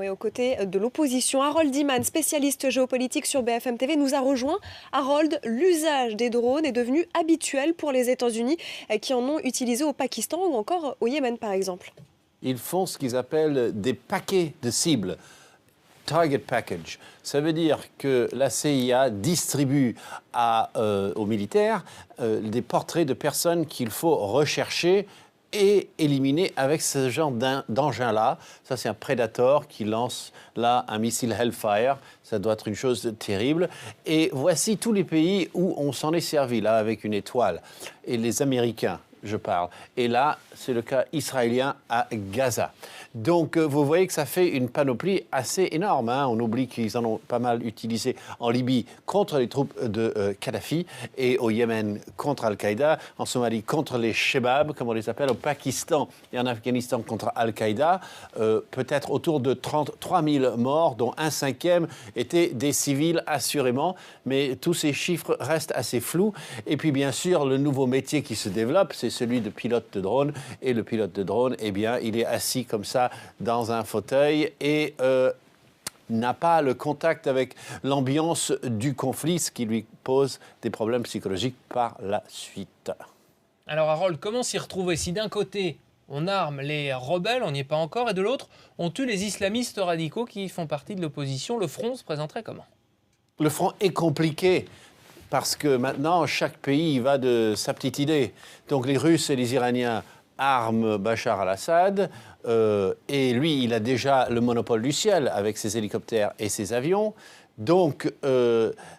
oui, aux côtés de l'opposition. Harold Iman, spécialiste géopolitique sur BFM TV, nous a rejoint. Harold, l'usage des drones est devenu habituel pour les États-Unis qui en ont utilisé au Pakistan ou encore au Yémen, par exemple. Ils font ce qu'ils appellent des paquets de cibles. Target package. Ça veut dire que la CIA distribue aux militaires des portraits de personnes qu'il faut rechercher et éliminer avec ce genre d'engin-là. Ça, c'est un Predator qui lance là un missile Hellfire. Ça doit être une chose terrible. Et voici tous les pays où on s'en est servi, là, avec une étoile. Et les Américains, je parle. Et là, c'est le cas israélien à Gaza. Donc, vous voyez que ça fait une panoplie assez énorme. Hein. On oublie qu'ils en ont pas mal utilisé en Libye contre les troupes de Kadhafi et au Yémen contre Al-Qaïda, en Somalie contre les Shebab, comme on les appelle, au Pakistan et en Afghanistan contre Al-Qaïda. Peut-être autour de 33 000 morts, dont un cinquième étaient des civils, assurément. Mais tous ces chiffres restent assez flous. Et puis, bien sûr, le nouveau métier qui se développe, c'est celui de pilote de drone. Et le pilote de drone, eh bien, il est assis comme ça dans un fauteuil et n'a pas le contact avec l'ambiance du conflit, ce qui lui pose des problèmes psychologiques par la suite. Alors Harold, comment s'y retrouver si d'un côté on arme les rebelles, on n'y est pas encore, et de l'autre on tue les islamistes radicaux qui font partie de l'opposition? Le front se présenterait comment? Le front est compliqué. Parce que maintenant, chaque pays va de sa petite idée. Donc les Russes et les Iraniens arment Bachar al-Assad. Et lui, il a déjà le monopole du ciel avec ses hélicoptères et ses avions. Donc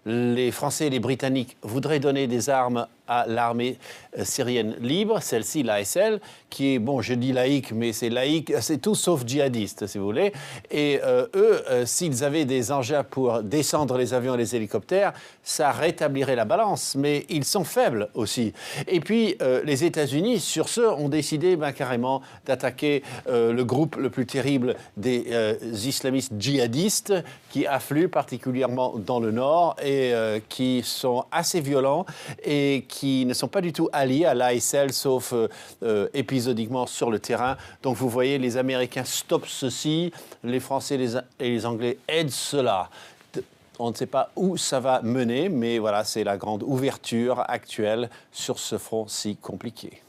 les Français et les Britanniques voudraient donner des armes à l'armée syrienne libre, celle-ci, l'ASL, qui est, bon, je dis laïque, mais c'est laïque, c'est tout sauf djihadiste, si vous voulez. Et eux, s'ils avaient des engins pour descendre les avions et les hélicoptères, ça rétablirait la balance, mais ils sont faibles aussi. Et puis, les États-Unis, sur ce, ont décidé carrément d'attaquer le groupe le plus terrible des islamistes djihadistes qui affluent particulièrement dans le nord et qui sont assez violents et qui ne sont pas du tout alliés à l'ASL, sauf épisodiquement sur le terrain. Donc vous voyez, les Américains stoppent ceci, les Français et les Anglais aident cela. On ne sait pas où ça va mener, mais voilà, c'est la grande ouverture actuelle sur ce front si compliqué.